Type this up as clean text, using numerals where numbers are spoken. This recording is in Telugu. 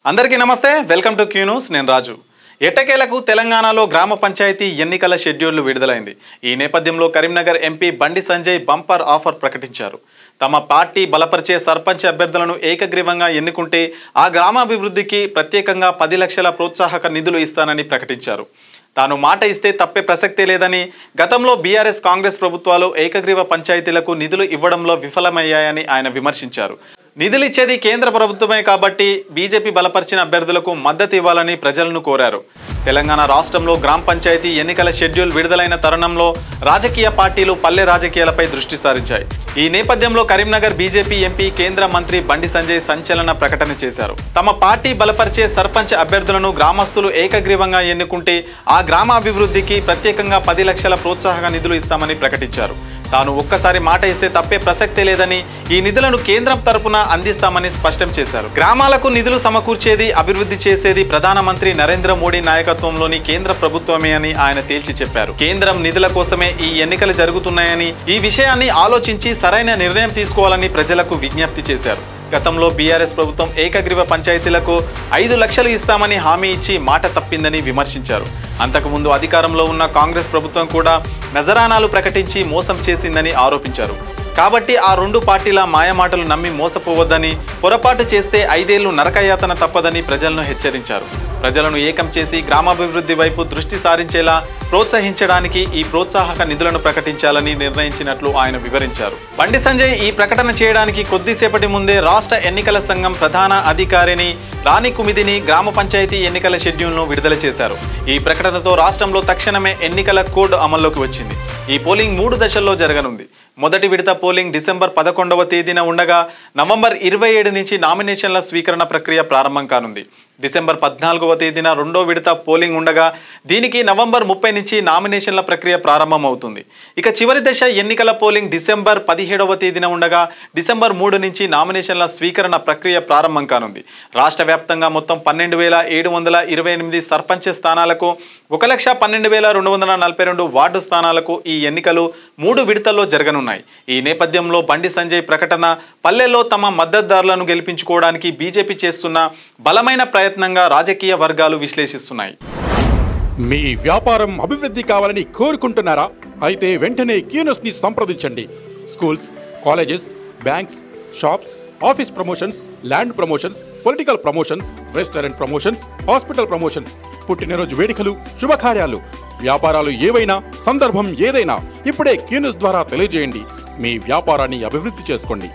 అందరికీ నమస్తే, వెల్కమ్ టు క్యూ న్యూస్. నేను రాజు. ఎట్టకేలకు తెలంగాణలో గ్రామ పంచాయతీ ఎన్నికల షెడ్యూల్ విడుదలైంది. ఈ నేపథ్యంలో Karimnagar MP Bandi Sanjay bumper offer ప్రకటించారు. తమ పార్టీ బలపరిచే సర్పంచ్ అభ్యర్థులను ఏకగ్రీవంగా ఎన్నుకుంటే ఆ గ్రామాభివృద్ధికి ప్రత్యేకంగా 10 లక్షల ప్రోత్సాహక నిధులు ఇస్తానని ప్రకటించారు. తాను మాట ఇస్తే తప్పే ప్రసక్తే లేదని, గతంలో బీఆర్ఎస్ కాంగ్రెస్ ప్రభుత్వాలు ఏకగ్రీవ పంచాయతీలకు నిధులు ఇవ్వడంలో విఫలమయ్యాయని ఆయన విమర్శించారు. నిధులిచ్చేది కేంద్ర ప్రభుత్వమే కాబట్టి బీజేపీ బలపరిచిన అభ్యర్థులకు మద్దతు ఇవ్వాలని ప్రజలను కోరారు. తెలంగాణ రాష్ట్రంలో గ్రామ పంచాయతీ ఎన్నికల షెడ్యూల్ విడుదలైన తరుణంలో రాజకీయ పార్టీలు పల్లె రాజకీయాలపై దృష్టి సారించాయి. ఈ నేపథ్యంలో కరీంనగర్ బీజేపీ ఎంపీ కేంద్ర మంత్రి బండి సంజయ్ సంచలన ప్రకటన చేశారు. తమ పార్టీ బలపరిచే సర్పంచ్ అభ్యర్థులను గ్రామస్తులు ఏకగ్రీవంగా ఎన్నుకుంటే ఆ గ్రామాభివృద్ధికి ప్రత్యేకంగా 10 లక్షల ప్రోత్సాహక నిధులు ఇస్తామని ప్రకటించారు. తాను ఒక్కసారి మాట ఇస్తే తప్పే ప్రసక్తే లేదని, ఈ నిధులను కేంద్రం తరపున అందిస్తామని స్పష్టం చేశారు. గ్రామాలకు నిధులు సమకూర్చేది, అభివృద్ధి చేసేది ప్రధానమంత్రి నరేంద్ర మోడీ నాయకత్వంలోని కేంద్ర ప్రభుత్వమే అని ఆయన తేల్చి చెప్పారు. కేంద్రం నిధుల కోసమే ఈ ఎన్నికలు జరుగుతున్నాయని, ఈ విషయాన్ని ఆలోచించి సరైన నిర్ణయం తీసుకోవాలని ప్రజలకు విజ్ఞప్తి చేశారు. గతంలో బీఆర్ఎస్ ప్రభుత్వం ఏకగ్రీవ పంచాయతీలకు 5 లక్షలు ఇస్తామని హామీ ఇచ్చి మాట తప్పిందని విమర్శించారు. అంతకుముందు అధికారంలో ఉన్న కాంగ్రెస్ ప్రభుత్వం కూడా నజరానాలు ప్రకటించి మోసం చేసిందని ఆరోపించారు. కాబట్టి ఆ రెండు పార్టీల మాయమాటలు నమ్మి మోసపోవద్దని, పొరపాటు చేస్తే 5 ఏళ్లు నరకయాతన తప్పదని ప్రజలను హెచ్చరించారు. ప్రజలను ఏకం చేసి గ్రామాభివృద్ధి వైపు దృష్టి సారించేలా ప్రోత్సహించడానికి ఈ ప్రోత్సాహక నిధులను ప్రకటించాలని నిర్ణయించినట్లు ఆయన వివరించారు. బండి సంజయ్ ఈ ప్రకటన చేయడానికి కొద్దిసేపటి ముందే రాష్ట్ర ఎన్నికల సంఘం ప్రధాన అధికారిని రాణి కుమిదిని గ్రామ పంచాయతీ ఎన్నికల షెడ్యూల్ను విడుదల చేశారు. ఈ ప్రకటనతో రాష్ట్రంలో తక్షణమే ఎన్నికల కోడ్ అమల్లోకి వచ్చింది. ఈ పోలింగ్ 3 దశల్లో జరగనుంది. మొదటి విడత పోలింగ్ డిసెంబర్ 11వ తేదీన ఉండగా, నవంబర్ 27 నుంచి నామినేషన్ల స్వీకరణ ప్రక్రియ ప్రారంభం కానుంది. డిసెంబర్ 14వ తేదీన రెండో విడత పోలింగ్ ఉండగా, దీనికి నవంబర్ 30 నుంచి నామినేషన్ల ప్రక్రియ ప్రారంభమవుతుంది. ఇక చివరి దశ ఎన్నికల పోలింగ్ డిసెంబర్ 17వ తేదీన ఉండగా, డిసెంబర్ 3 నుంచి నామినేషన్ల స్వీకరణ ప్రక్రియ ప్రారంభం కానుంది. రాష్ట్ర వ్యాప్తంగా మొత్తం 12,728 సర్పంచ్ స్థానాలకు, 1,12,242 వార్డు స్థానాలకు ఈ ఎన్నికలు 3 విడతల్లో జరగనున్నాయి. ఈ నేపథ్యంలో బండి సంజయ్ ప్రకటన పల్లెల్లో తమ మద్దతుదారులను గెలిపించుకోవడానికి బీజేపీ చేస్తున్న బలమైన ప్రయత్నంగా రాజకీయ వర్గాలు విశ్లేషిస్తున్నాయి. మీ వ్యాపారం అభివృద్ధి కావాలని కోరుకుంటున్నారా? అయితే వెంటనే క్యూ న్యూస్ని సంప్రదించండి. Schools, colleges, banks, shops, office promotions, land promotions, political promotions, restaurant promotions, hospital promotions, పుట్టినరోజు వేడుకలు, శుభకార్యాలు, వ్యాపారాలు ఏవైనా, సందర్భం ఏదైనా ఇప్పుడే క్యూ న్యూస్ ద్వారా తెలియజేయండి. మీ వ్యాపారాన్ని అభివృద్ధి చేసుకోండి.